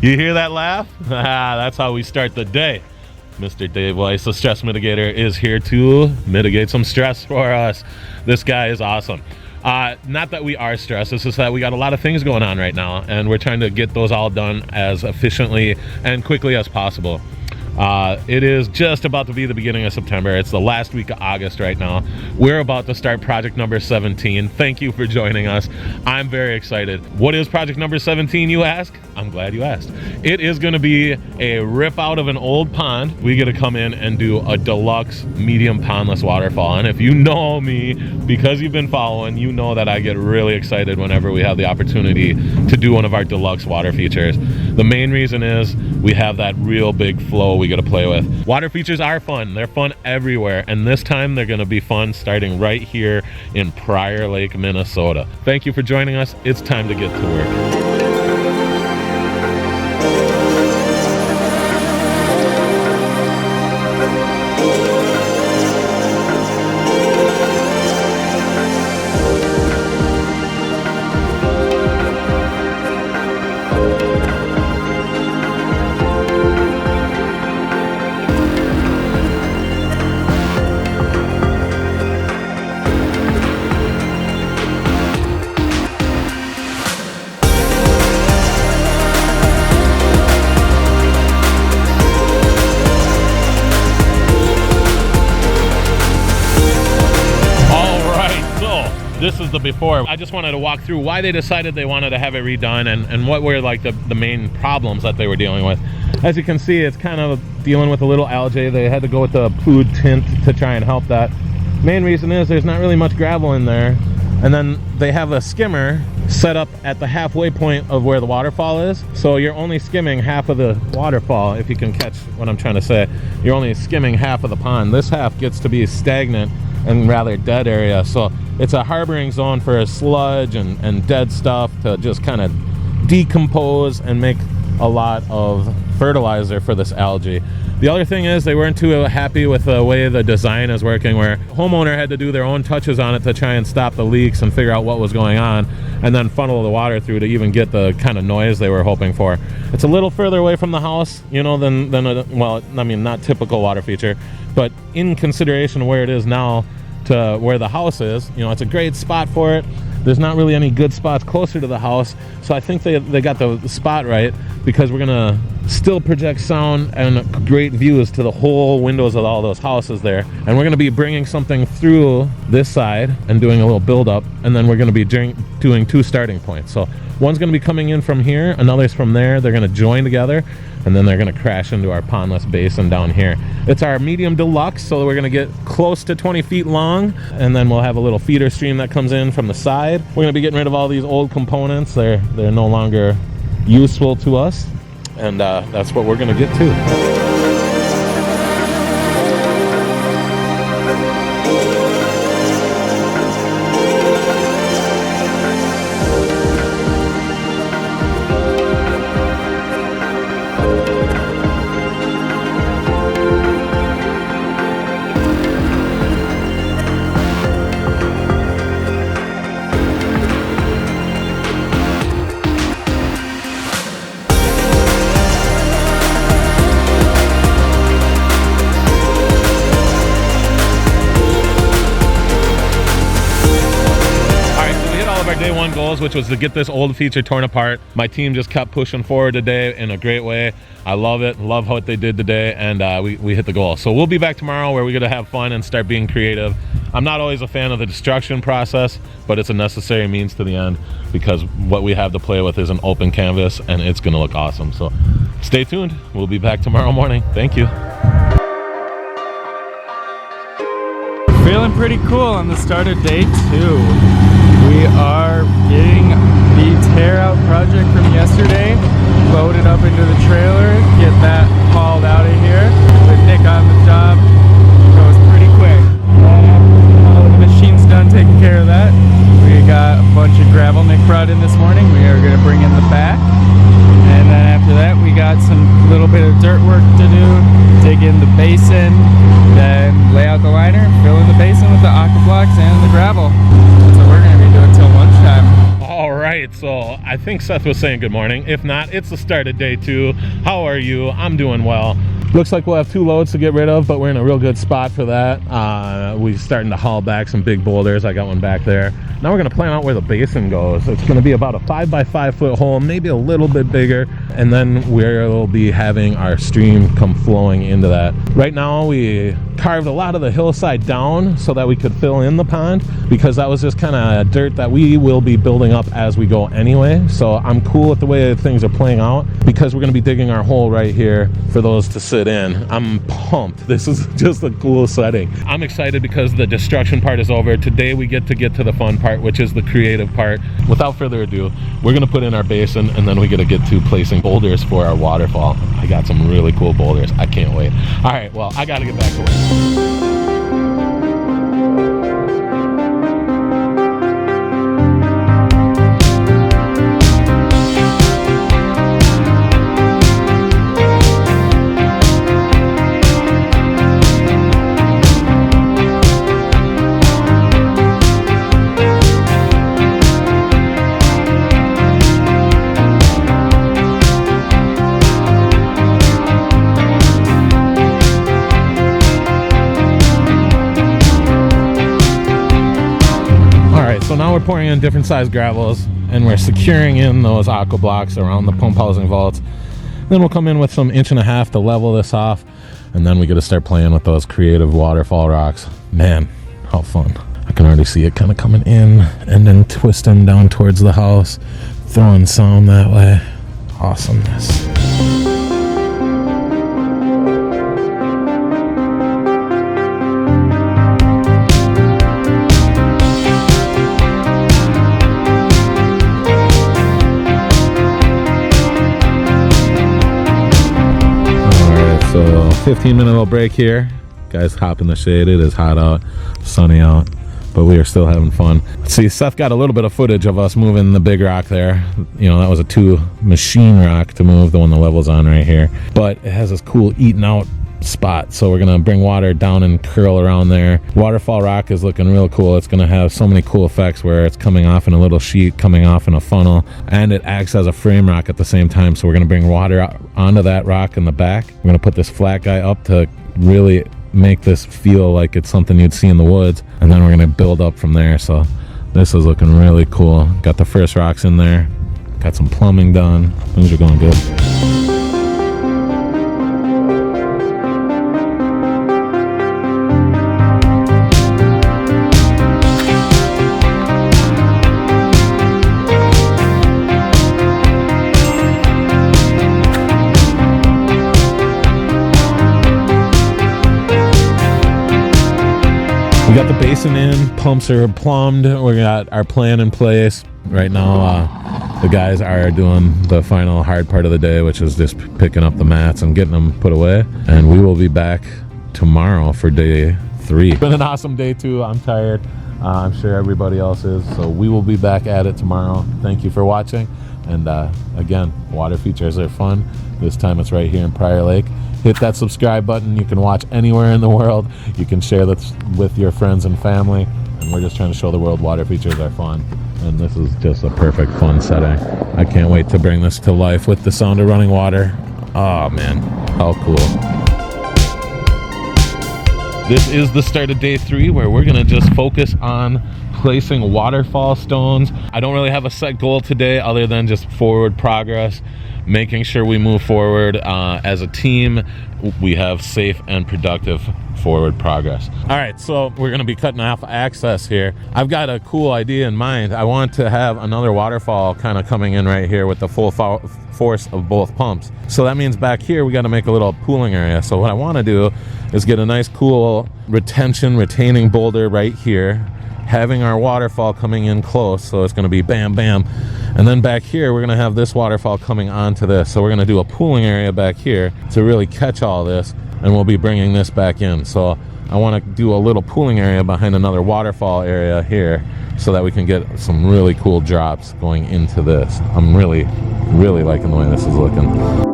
You hear that laugh? That's how we start the day. Mr. Dave Weiss, the stress mitigator, is here to mitigate some stress for us. This guy is awesome. Not that we are stressed, it's just that we got a lot of things going on right now, and we're trying to get those all done as efficiently and quickly as possible. It is just about to be the beginning of September. It's the last week of August right now. We're about to start project number 17. Thank you for joining us. I'm very excited. What is project number 17, you ask? I'm glad you asked. It is going to be a rip out of an old pond. We get to come in and do a deluxe medium pondless waterfall. And if you know me, because you've been following, you know that I get really excited whenever we have the opportunity to do one of our deluxe water features. The main reason is we have that real big flow we get to play with. Water features are fun. They're fun everywhere, and this time they're going to be fun starting right here in Prior Lake, Minnesota. Thank you for joining us. It's time to get to work. This is the before. I just wanted to walk through why they decided they wanted to have it redone and what were like the main problems that they were dealing with. As you can see, it's kind of dealing with a little algae. They had to go with the Pood tint to try and help that. Main reason is there's not really much gravel in there. And then they have a skimmer set up at the halfway point of where the waterfall is. So you're only skimming half of the waterfall, if you can catch what I'm trying to say. You're only skimming half of the pond. This half gets to be stagnant and rather dead area. So it's a harboring zone for sludge and dead stuff to just kind of decompose and make a lot of fertilizer for this algae. The other thing is they weren't too happy with the way the design is working, where homeowner had to do their own touches on it to try and stop the leaks and figure out what was going on, and then funnel the water through to even get the kind of noise they were hoping for. It's a little further away from the house, you know, than a, well, I mean, not typical water feature, but in consideration of where it is now to where the house is, you know, it's a great spot for it. There's not really any good spots closer to the house, so I think they got the spot right, because we're gonna still project sound and great views to the whole windows of all those houses there. And we're gonna be bringing something through this side and doing a little build up, and then we're gonna be doing two starting points. So one's gonna be coming in from here, another's from there. They're gonna join together, and then they're gonna crash into our pondless basin down here. It's our medium deluxe, so we're gonna get close to 20 feet long, and then we'll have a little feeder stream that comes in from the side. We're gonna be getting rid of all these old components. They're no longer useful to us, and that's what we're gonna get to. Day one goals, which was to get this old feature torn apart. My team just kept pushing forward today in a great way. I love it, love what they did today, and we hit the goal. So we'll be back tomorrow where we're gonna have fun and start being creative. I'm not always a fan of the destruction process, but it's a necessary means to the end, because what we have to play with is an open canvas, and it's gonna look awesome. So stay tuned. We'll be back tomorrow morning. Thank you. Feeling pretty cool on the start of day 2. We are getting the tear out project from yesterday loaded up into the trailer, get that hauled out of here. With Nick on the job, goes pretty quick. All the machine's done taking care of that. We got a bunch of gravel Nick brought in this morning. We are going to bring in the back, and then after that we got some little bit of dirt work to do, dig in the basin, then lay out the liner, fill in the basin with the aqua blocks and the gravel. That's what we're going to be doing till lunchtime. All right, right, so I think Seth was saying good morning. If not, it's the start of day 2. How are you? I'm doing well. Looks like we'll have 2 loads to get rid of, but we're in a real good spot for that. We're starting to haul back some big boulders. I got one back there. Now we're gonna plan out where the basin goes. It's gonna be about a 5x5 foot hole, maybe a little bit bigger, and then we'll be having our stream come flowing into that. Right now we carved a lot of the hillside down so that we could fill in the pond, because that was just kind of dirt that we will be building up as we go anyway. So I'm cool with the way things are playing out, because we're gonna be digging our hole right here for those to sit in. I'm pumped. This is just a cool setting. I'm excited because the destruction part is over. Today we get to the fun part, which is the creative part. Without further ado, we're gonna put in our basin, and then we gotta get to placing boulders for our waterfall. I got some really cool boulders. I can't wait. All right, well, I gotta get back to work. So now we're pouring in different size gravels, and we're securing in those aqua blocks around the pump housing vaults. Then we'll come in with some 1.5 to level this off, and then we get to start playing with those creative waterfall rocks. Man, how fun. I can already see it kind of coming in and then twisting down towards the house, throwing sound that way. Awesomeness. So 15-minute little break here. Guys, hop in the shade. It is hot out, sunny out, but we are still having fun. See, Seth got a little bit of footage of us moving the big rock there. You know, that was a 2 machine rock to move, the one the level's on right here. But it has this cool eaten out spot, so we're gonna bring water down and curl around there. Waterfall rock is looking real cool. It's gonna have so many cool effects where it's coming off in a little sheet, coming off in a funnel, and it acts as a frame rock at the same time. So we're gonna bring water onto that rock in the back. We're gonna put this flat guy up to really make this feel like it's something you'd see in the woods, and then we're gonna build up from there. So this is looking really cool. Got the first rocks in there, got some plumbing done. Things are going good. We got the basin in, pumps are plumbed, we got our plan in place. Right now, the guys are doing the final hard part of the day, which is just picking up the mats and getting them put away. And we will be back tomorrow for day 3. It's been an awesome day 2. I'm tired. I'm sure everybody else is. So we will be back at it tomorrow. Thank you for watching. And again, water features are fun. This time it's right here in Prior Lake. Hit that subscribe button. You can watch anywhere in the world. You can share this with your friends and family. And we're just trying to show the world water features are fun. And this is just a perfect fun setting. I can't wait to bring this to life with the sound of running water. Oh man, how cool. This is the start of day 3, where we're gonna just focus on placing waterfall stones. I don't really have a set goal today other than just forward progress, making sure we move forward as a team. We have safe and productive forward progress. All right, so we're gonna be cutting off access here. I've got a cool idea in mind. I want to have another waterfall kind of coming in right here with the full force of both pumps. So that means back here we got to make a little pooling area. So what I want to do is get a nice cool retaining boulder right here, having our waterfall coming in close, so it's going to be bam bam, and then back here we're going to have this waterfall coming onto this. So we're going to do a pooling area back here to really catch all this, and we'll be bringing this back in. So I want to do a little pooling area behind another waterfall area here so that we can get some really cool drops going into this. I'm really liking the way this is looking.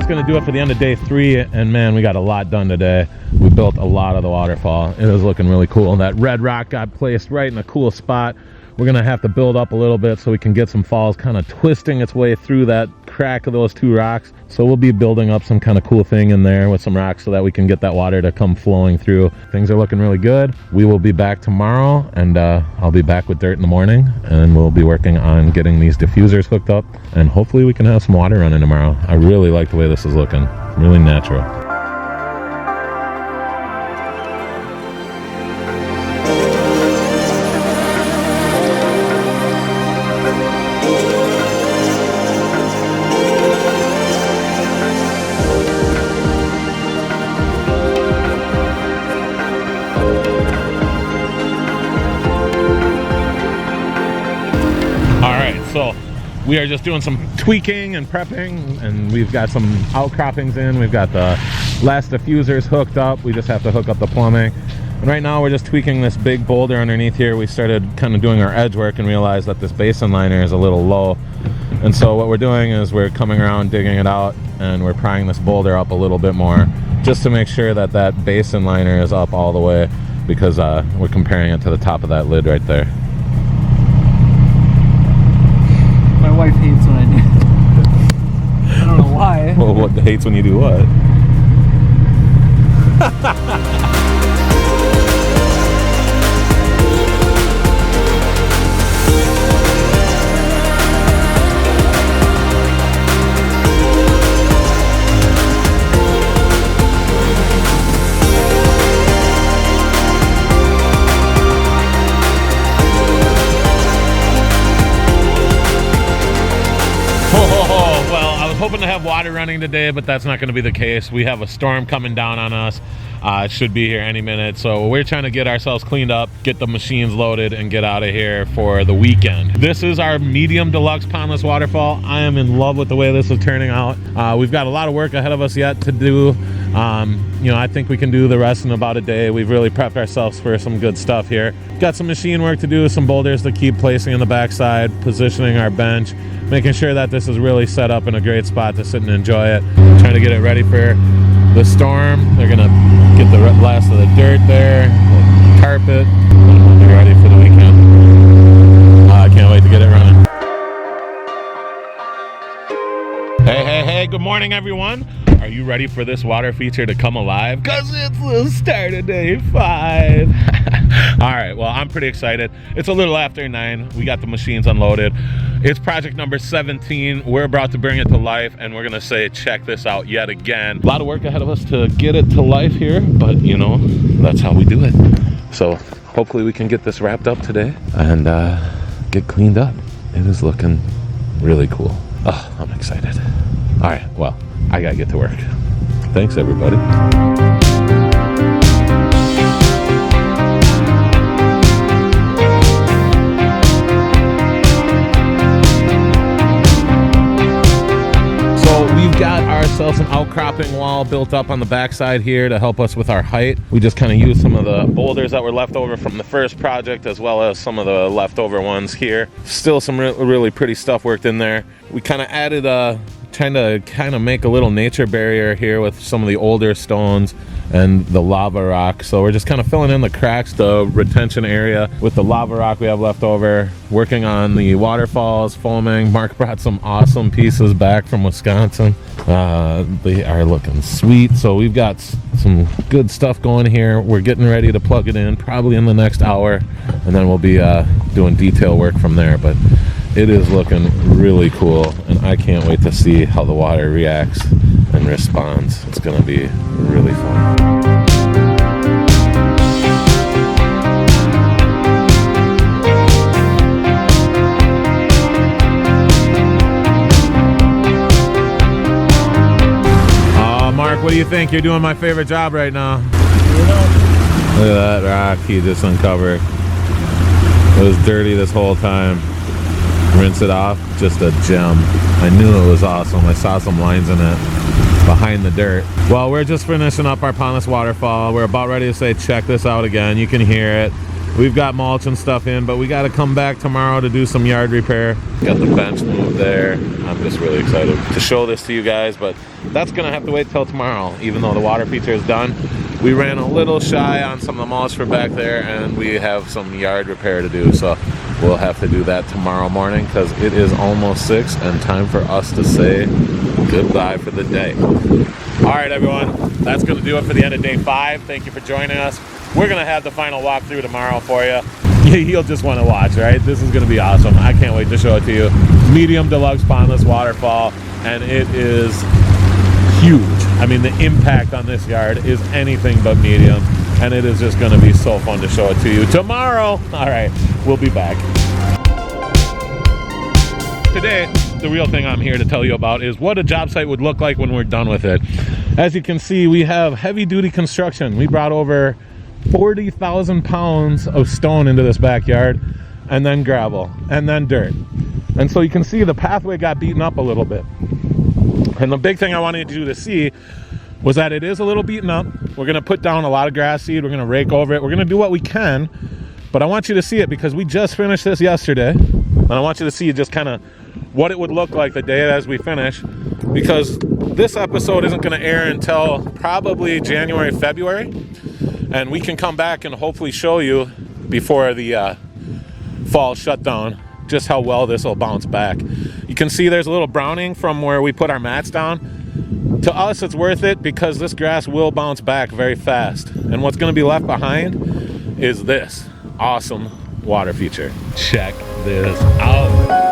that's going to do it for the end of day 3. And man, we got a lot done today. We built a lot of the waterfall. It is looking really cool. That red rock got placed right in a cool spot. We're going to have to build up a little bit so we can get some falls kind of twisting its way through that crack of those 2 rocks. So we'll be building up some kind of cool thing in there with some rocks so that we can get that water to come flowing through. Things are looking really good. We will be back tomorrow, and I'll be back with dirt in the morning, and we'll be working on getting these diffusers hooked up, and hopefully we can have some water running tomorrow. I really like the way this is looking. Really natural. So we are just doing some tweaking and prepping, and we've got some outcroppings in. We've got the last diffusers hooked up. We just have to hook up the plumbing. And right now we're just tweaking this big boulder underneath here. We started kind of doing our edge work and realized that this basin liner is a little low. And so what we're doing is we're coming around, digging it out, and we're prying this boulder up a little bit more just to make sure that that basin liner is up all the way, because we're comparing it to the top of that lid right there. My wife hates when I do. I don't know why. Well, what hates when you do what? Hoping to have water running today, but that's not going to be the case. We have a storm coming down on us. It should be here any minute, so we're trying to get ourselves cleaned up, get the machines loaded, and get out of here for the weekend. This is our medium deluxe Pondless waterfall. I am in love with the way this is turning out. We've got a lot of work ahead of us yet to do. You know, I think we can do the rest in about a day. We've really prepped ourselves for some good stuff here. Got some machine work to do, some boulders to keep placing in the backside, positioning our bench, making sure that this is really set up in a great spot to sit and enjoy it. Trying to get it ready for the storm. They're gonna get the last of the dirt there, the carpet, and we'll be ready for the weekend. I can't wait to get it running. Hey, good morning everyone. Are you ready for this water feature to come alive? Because it's the start of day 5. All right, well, I'm pretty excited. It's a little after 9. We got the machines unloaded. It's project number 17. We're about to bring it to life, and we're gonna say, check this out yet again. A lot of work ahead of us to get it to life here, but you know, that's how we do it. So hopefully we can get this wrapped up today and get cleaned up. It is looking really cool. Oh, I'm excited. All right, well, I gotta get to work. Thanks, everybody. We've got ourselves an outcropping wall built up on the backside here to help us with our height. We just kind of used some of the boulders that were left over from the first project, as well as some of the leftover ones here. Still some really pretty stuff worked in there. We kind of added trying to make a little nature barrier here with some of the older stones and the lava rock. So we're just kind of filling in the cracks, the retention area with the lava rock we have left over, working on the waterfalls, foaming. Mark brought some awesome pieces back from Wisconsin. They are looking sweet. So we've got some good stuff going here. We're getting ready to plug it in probably in the next hour, and then we'll be doing detail work from there. But it is looking really cool, and I can't wait to see how the water reacts and responds. It's gonna be really fun. Mark, what do you think? You're doing my favorite job right now. Look at that rock he just uncovered. It was dirty this whole time. Rinse it off, just a gem. I knew it was awesome. I saw some lines in it behind the dirt. Well, we're just finishing up our Pondless waterfall. We're about ready to say, check this out again. You can hear it. We've got mulch and stuff in, but we got to come back tomorrow to do some yard repair. Got the bench moved there. I'm just really excited to show this to you guys, but that's gonna have to wait till tomorrow, even though the water feature is done. We ran a little shy on some of the mulch for back there, and we have some yard repair to do, so we'll have to do that tomorrow morning because it is almost 6 and time for us to say goodbye for the day. All right, everyone, that's gonna do it for the end of day 5. Thank you for joining us. We're gonna have the final walkthrough tomorrow for you. You'll just want to watch, right? This is gonna be awesome. I can't wait to show it to you. Medium Deluxe Pondless Waterfall, and it is huge. I mean, the impact on this yard is anything but medium, and it is just gonna be so fun to show it to you tomorrow. All right, we'll be back. Today, the real thing I'm here to tell you about is what a job site would look like when we're done with it. As you can see, we have heavy duty construction. We brought over 40,000 pounds of stone into this backyard, and then gravel, and then dirt. And so you can see the pathway got beaten up a little bit. And the big thing I wanted you to see was that it is a little beaten up. We're gonna put down a lot of grass seed. We're gonna rake over it. We're gonna do what we can, but I want you to see it because we just finished this yesterday. And I want you to see just kind of what it would look like the day as we finish, because this episode isn't gonna air until probably January, February. And we can come back and hopefully show you before the fall shutdown just how well this will bounce back. You can see there's a little browning from where we put our mats down. To us, it's worth it because this grass will bounce back very fast. And what's gonna be left behind is this awesome water feature. Check this out.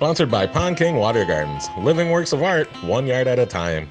Sponsored by Pond King Water Gardens. Living works of art, 1 yard at a time.